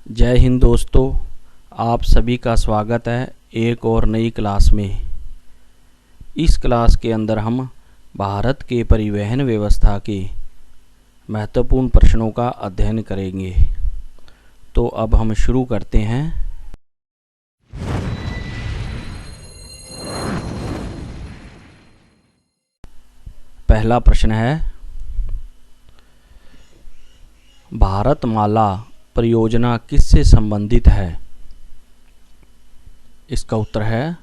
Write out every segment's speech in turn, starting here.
जय हिंद दोस्तों, आप सभी का स्वागत है एक और नई क्लास में। इस क्लास के अंदर हम भारत के परिवहन व्यवस्था के महत्वपूर्ण प्रश्नों का अध्ययन करेंगे। तो अब हम शुरू करते हैं। पहला प्रश्न है, भारतमाला परियोजना किससे संबंधित है? इसका उत्तर है,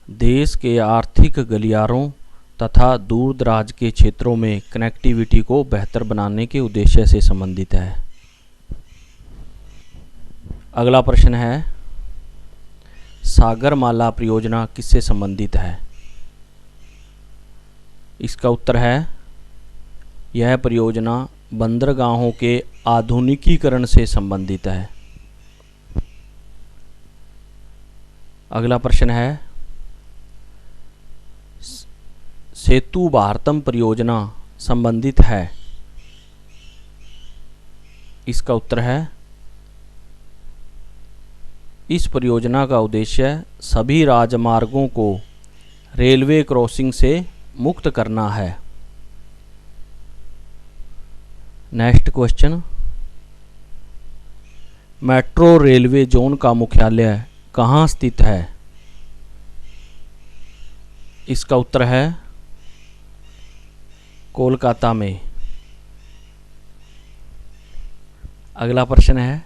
देश के आर्थिक गलियारों तथा दूर दराज के क्षेत्रों में कनेक्टिविटी को बेहतर बनाने के उद्देश्य से संबंधित है। अगला प्रश्न है, सागरमाला परियोजना किससे संबंधित है? इसका उत्तर है, यह परियोजना बंदरगाहों के आधुनिकीकरण से संबंधित है। अगला प्रश्न है, सेतु भारतम परियोजना संबंधित है। इसका उत्तर है, इस परियोजना का उद्देश्य सभी राजमार्गों को रेलवे क्रॉसिंग से मुक्त करना है। Next question, metro railway zone का मुख्यालय कहाँ स्थित है? इसका उत्तर है, कोलकाता में। अगला प्रश्न है,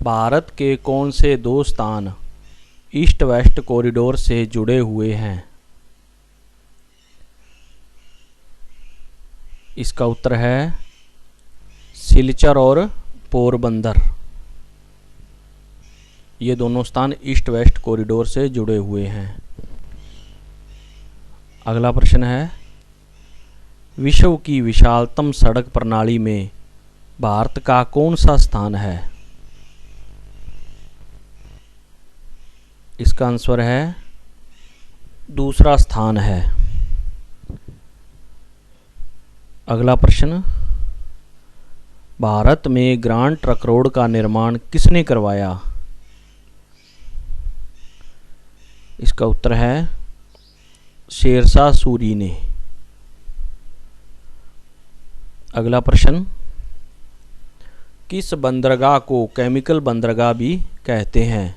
भारत के कौन से दो स्थान ईस्ट वेस्ट कॉरिडोर से जुड़े हुए हैं? इसका उत्तर है, सिलचर और पोरबंदर। ये दोनों स्थान ईस्ट वेस्ट कॉरिडोर से जुड़े हुए हैं। अगला प्रश्न है, विश्व की विशालतम सड़क प्रणाली में भारत का कौन सा स्थान है? इसका आंसर है, दूसरा स्थान है। अगला प्रश्न, भारत में ग्रांड ट्रक रोड का निर्माण किसने करवाया? इसका उत्तर है, शेरशाह सूरी ने। अगला प्रश्न, किस बंदरगाह को केमिकल बंदरगाह भी कहते हैं?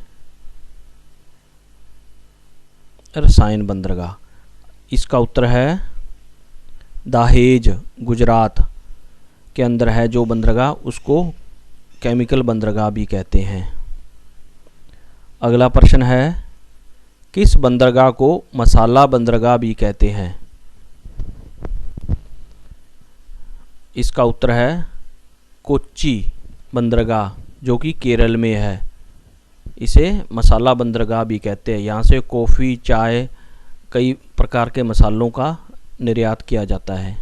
रसायन बंदरगाह। इसका उत्तर है, दहेज गुजरात के अंदर है जो बंदरगाह, उसको केमिकल बंदरगाह भी कहते हैं। अगला प्रश्न है, किस बंदरगाह को मसाला बंदरगाह भी कहते हैं? इसका उत्तर है, कोच्चि बंदरगाह जो कि केरल में है, इसे मसाला बंदरगाह भी कहते हैं। यहाँ से कॉफ़ी, चाय, कई प्रकार के मसालों का निर्यात किया जाता है।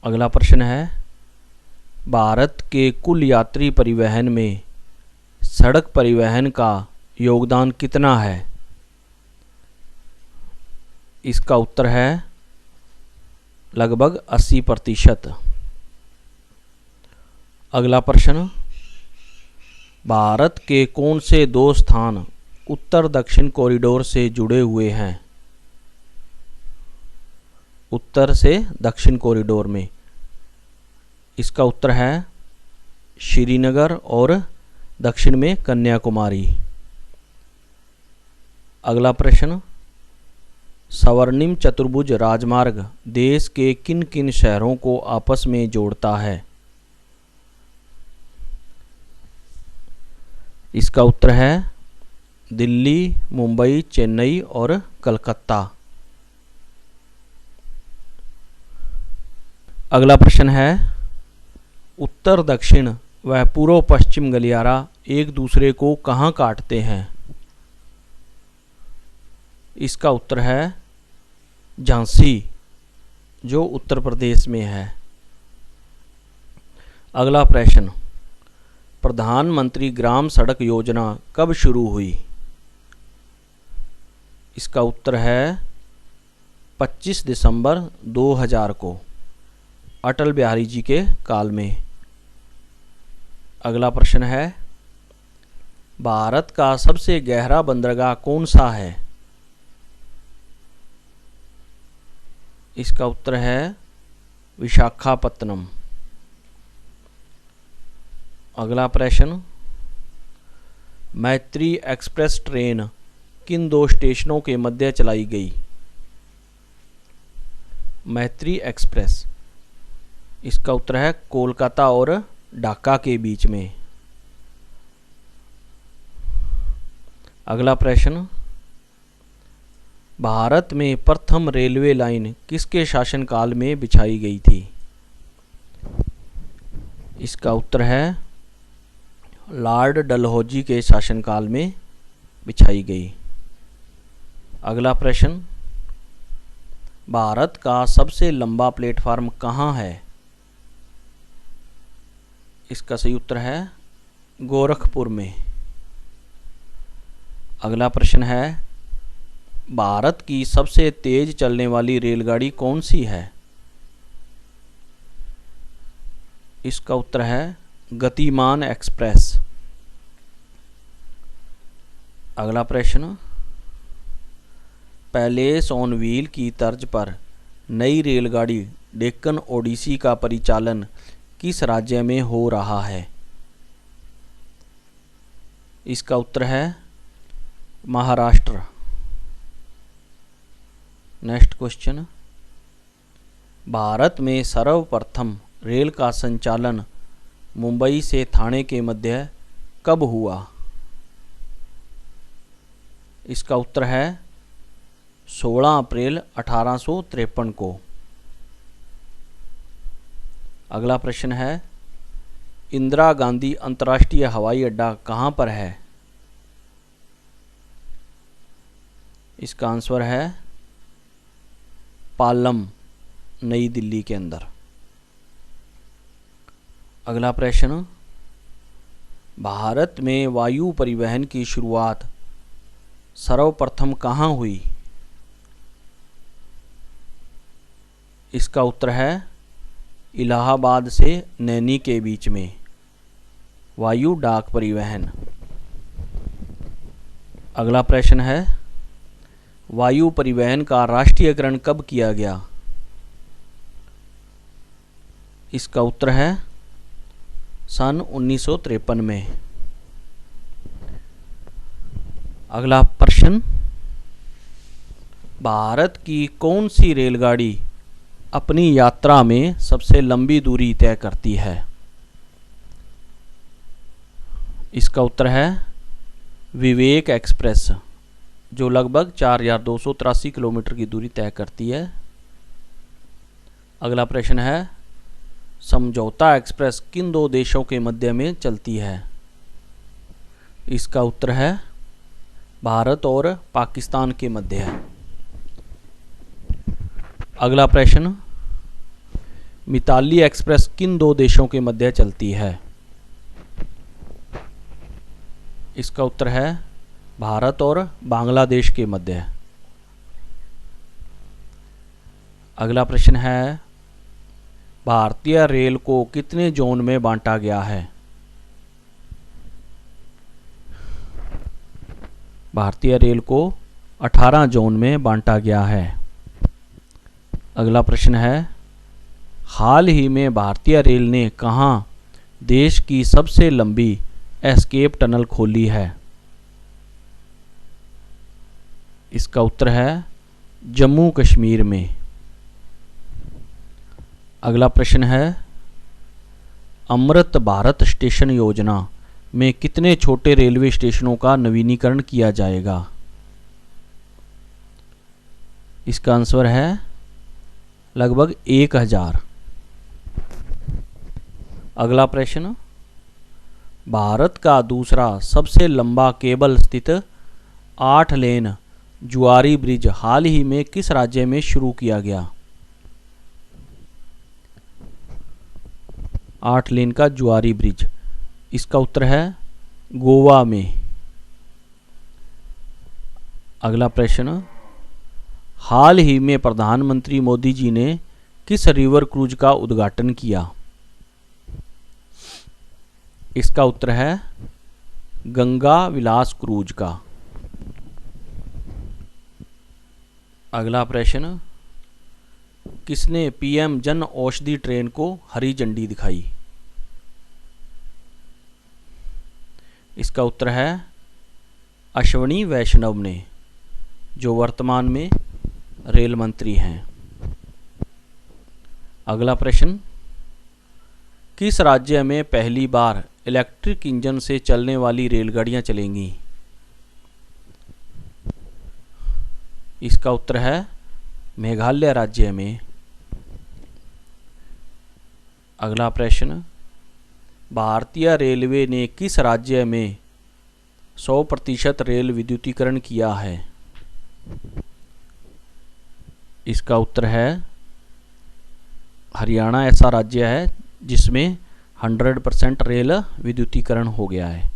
अगला प्रश्न है, भारत के कुल यात्री परिवहन में सड़क परिवहन का योगदान कितना है? इसका उत्तर है, लगभग 80%। अगला प्रश्न, भारत के कौन से दो स्थान उत्तर दक्षिण कॉरिडोर से जुड़े हुए हैं? उत्तर से दक्षिण कॉरिडोर में। इसका उत्तर है, श्रीनगर और दक्षिण में कन्याकुमारी। अगला प्रश्न, स्वर्णिम चतुर्भुज राजमार्ग देश के किन किन शहरों को आपस में जोड़ता है? इसका उत्तर है, दिल्ली, मुंबई, चेन्नई और कलकत्ता। अगला प्रश्न है, उत्तर दक्षिण व पूर्व पश्चिम गलियारा एक दूसरे को कहाँ काटते हैं? इसका उत्तर है, झांसी जो उत्तर प्रदेश में है। अगला प्रश्न, प्रधानमंत्री ग्राम सड़क योजना कब शुरू हुई? इसका उत्तर है, 25 दिसंबर 2000 को। अटल बिहारी जी के काल में। अगला प्रश्न है, भारत का सबसे गहरा बंदरगाह कौन सा है? इसका उत्तर है विशाखापत्तनम। अगला प्रश्न, मैत्री एक्सप्रेस ट्रेन किन दो स्टेशनों के मध्य चलाई गई? मैत्री एक्सप्रेस, इसका उत्तर है कोलकाता और ढाका के बीच में। अगला प्रश्न, भारत में प्रथम रेलवे लाइन किसके शासनकाल में बिछाई गई थी? इसका उत्तर है लॉर्ड डलहौजी के शासनकाल में बिछाई गई। अगला प्रश्न, भारत का सबसे लंबा प्लेटफार्म कहाँ है? इसका सही उत्तर है गोरखपुर में। अगला प्रश्न है, भारत की सबसे तेज चलने वाली रेलगाड़ी कौन सी है? इसका उत्तर है गतिमान एक्सप्रेस। अगला प्रश्न, पैलेस ऑन व्हील की तर्ज पर नई रेलगाड़ी डेक्कन ओडिसी का परिचालन किस राज्य में हो रहा है? इसका उत्तर है महाराष्ट्र। नेक्स्ट क्वेश्चन, भारत में सर्वप्रथम रेल का संचालन मुंबई से ठाणे के मध्य कब हुआ? इसका उत्तर है 16 अप्रैल 1853 को। अगला प्रश्न है, इंदिरा गांधी अंतर्राष्ट्रीय हवाई अड्डा कहाँ पर है? इसका आंसर है पालम, नई दिल्ली के अंदर। अगला प्रश्न, भारत में वायु परिवहन की शुरुआत सर्वप्रथम कहाँ हुई? इसका उत्तर है इलाहाबाद से नैनी के बीच में वायु डाक परिवहन। अगला प्रश्न है, वायु परिवहन का राष्ट्रीयकरण कब किया गया? इसका उत्तर है सन 1953 में। अगला प्रश्न, भारत की कौन सी रेलगाड़ी अपनी यात्रा में सबसे लंबी दूरी तय करती है? इसका उत्तर है विवेक एक्सप्रेस, जो लगभग 4283 किलोमीटर की दूरी तय करती है। अगला प्रश्न है, समझौता एक्सप्रेस किन दो देशों के मध्य में चलती है? इसका उत्तर है भारत और पाकिस्तान के मध्य है। अगला प्रश्न, मिताली एक्सप्रेस किन दो देशों के मध्य चलती है? इसका उत्तर है भारत और बांग्लादेश के मध्य। अगला प्रश्न है, भारतीय रेल को कितने जोन में बांटा गया है? भारतीय रेल को 18 जोन में बांटा गया है। अगला प्रश्न है, हाल ही में भारतीय रेल ने कहां देश की सबसे लंबी एस्केप टनल खोली है? इसका उत्तर है जम्मू कश्मीर में। अगला प्रश्न है, अमृत भारत स्टेशन योजना में कितने छोटे रेलवे स्टेशनों का नवीनीकरण किया जाएगा? इसका आंसर है लगभग 1000। अगला प्रश्न, भारत का दूसरा सबसे लंबा केबल स्थित 8 लेन जुआरी ब्रिज हाल ही में किस राज्य में शुरू किया गया? 8 लेन का जुआरी ब्रिज, इसका उत्तर है गोवा में। अगला प्रश्न, हाल ही में प्रधानमंत्री मोदी जी ने किस रिवर क्रूज का उद्घाटन किया? इसका उत्तर है गंगा विलास क्रूज का। अगला प्रश्न, किसने पीएम जन औषधि ट्रेन को हरी झंडी दिखाई? इसका उत्तर है अश्विनी वैष्णव ने, जो वर्तमान में रेल मंत्री हैं। अगला प्रश्न, किस राज्य में पहली बार इलेक्ट्रिक इंजन से चलने वाली रेलगाड़ियां चलेंगी? इसका उत्तर है मेघालय राज्य में। अगला प्रश्न, भारतीय रेलवे ने किस राज्य में 100% रेल विद्युतीकरण किया है? इसका उत्तर है हरियाणा ऐसा राज्य है जिसमें 100% रेल विद्युतीकरण हो गया है।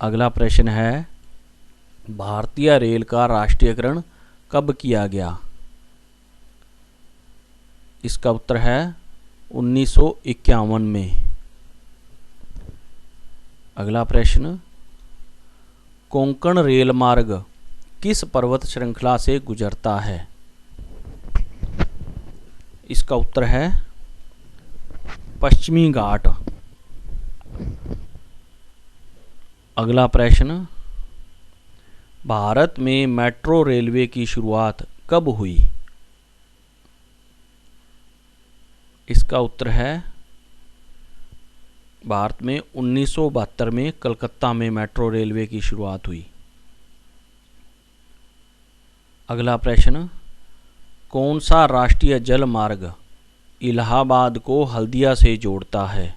अगला प्रश्न है, भारतीय रेल का राष्ट्रीयकरण कब किया गया? इसका उत्तर है 1951 में। अगला प्रश्न, कोंकण रेल मार्ग किस पर्वत श्रृंखला से गुजरता है? इसका उत्तर है पश्चिमी घाट। अगला प्रश्न, भारत में मेट्रो रेलवे की शुरुआत कब हुई? इसका उत्तर है भारत में 1972 में कलकत्ता में मेट्रो रेलवे की शुरुआत हुई। अगला प्रश्न, कौन सा राष्ट्रीय जल मार्ग इलाहाबाद को हल्दिया से जोड़ता है?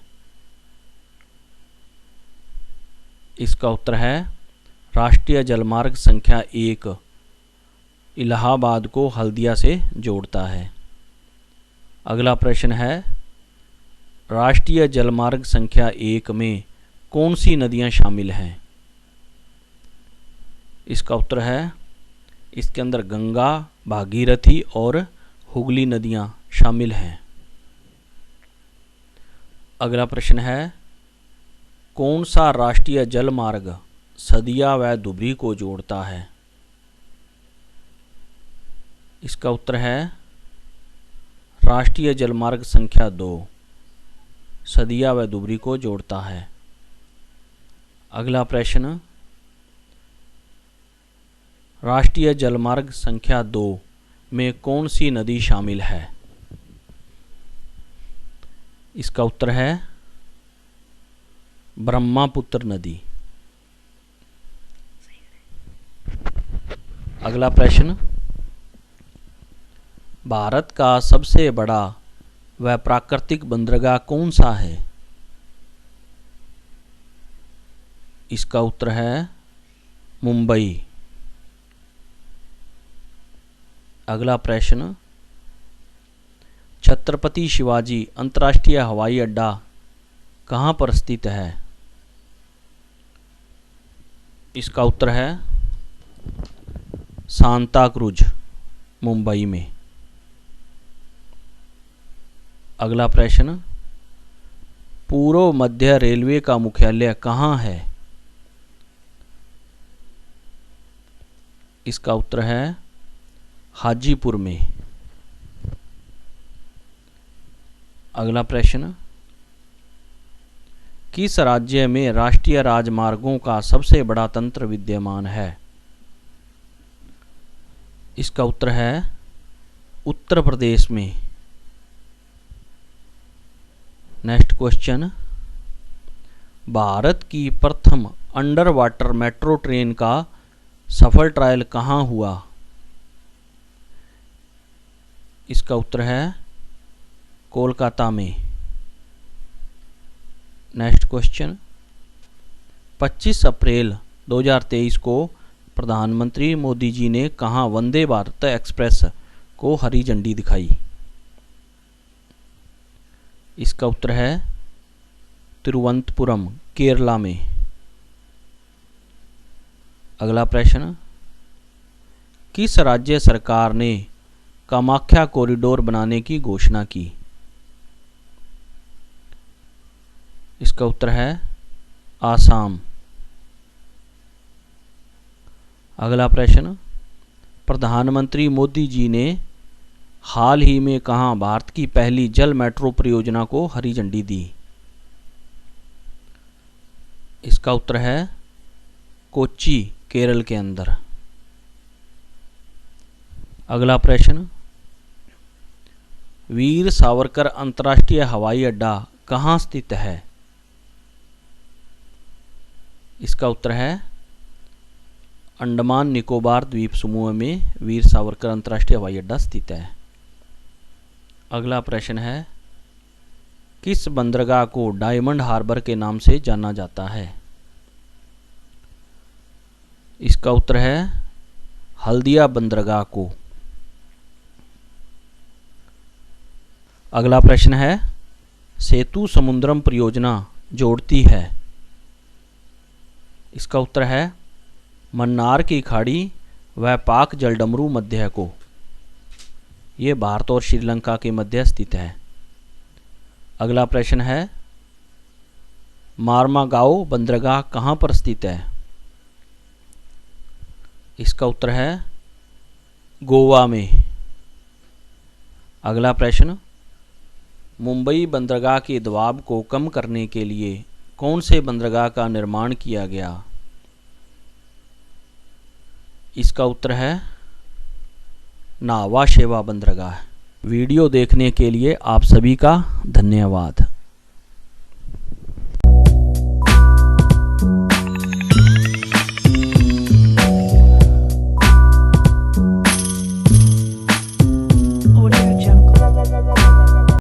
इसका उत्तर है राष्ट्रीय जलमार्ग संख्या 1 इलाहाबाद को हल्दिया से जोड़ता है। अगला प्रश्न है, राष्ट्रीय जलमार्ग संख्या 1 में कौन सी नदियां शामिल हैं? इसका उत्तर है इसके अंदर गंगा, भागीरथी और हुगली नदियां शामिल हैं। अगला प्रश्न है, कौन सा राष्ट्रीय जल मार्ग सदिया व धुबरी को जोड़ता है? इसका उत्तर है राष्ट्रीय जलमार्ग संख्या 2 सदिया व धुबरी को जोड़ता है। अगला प्रश्न, राष्ट्रीय जलमार्ग संख्या 2 में कौन सी नदी शामिल है? इसका उत्तर है ब्रह्मपुत्र नदी। अगला प्रश्न, भारत का सबसे बड़ा व प्राकृतिक बंदरगाह कौन सा है? इसका उत्तर है मुंबई। अगला प्रश्न, छत्रपति शिवाजी अंतर्राष्ट्रीय हवाई अड्डा कहाँ पर स्थित है? इसका उत्तर है सांता क्रूज, मुंबई में। अगला प्रश्न, पूर्व मध्य रेलवे का मुख्यालय कहाँ है? इसका उत्तर है हाजीपुर में। अगला प्रश्न, किस राज्य में राष्ट्रीय राजमार्गों का सबसे बड़ा तंत्र विद्यमान है? इसका उत्तर है उत्तर प्रदेश में। नेक्स्ट क्वेश्चन, भारत की प्रथम अंडर वाटर मेट्रो ट्रेन का सफल ट्रायल कहाँ हुआ? इसका उत्तर है कोलकाता में। नेक्स्ट क्वेश्चन, 25 अप्रैल 2023 को प्रधानमंत्री मोदी जी ने कहाँ वंदे भारत एक्सप्रेस को हरी झंडी दिखाई? इसका उत्तर है तिरुवनंतपुरम, केरला में। अगला प्रश्न, किस राज्य सरकार ने कामाख्या कॉरिडोर बनाने की घोषणा की? इसका उत्तर है आसाम। अगला प्रश्न, प्रधानमंत्री मोदी जी ने हाल ही में कहाँ भारत की पहली जल मेट्रो परियोजना को हरी झंडी दी? इसका उत्तर है कोच्चि, केरल के अंदर। अगला प्रश्न, वीर सावरकर अंतर्राष्ट्रीय हवाई अड्डा कहाँ स्थित है? इसका उत्तर है अंडमान निकोबार द्वीप समूह में वीर सावरकर अंतर्राष्ट्रीय हवाई अड्डा स्थित है। अगला प्रश्न है, किस बंदरगाह को डायमंड हार्बर के नाम से जाना जाता है? इसका उत्तर है हल्दिया बंदरगाह को। अगला प्रश्न है, सेतु समुद्रम परियोजना जोड़ती है? इसका उत्तर है मन्नार की खाड़ी व पाक जलडमरू मध्य को। ये भारत और श्रीलंका के मध्य स्थित है। अगला प्रश्न है, मार्मागाओ बंदरगाह कहाँ पर स्थित है? इसका उत्तर है गोवा में। अगला प्रश्न, मुंबई बंदरगाह के दबाव को कम करने के लिए कौन से बंदरगाह का निर्माण किया गया? इसका उत्तर है नावा शेवा बंदरगाह। वीडियो देखने के लिए आप सभी का धन्यवाद।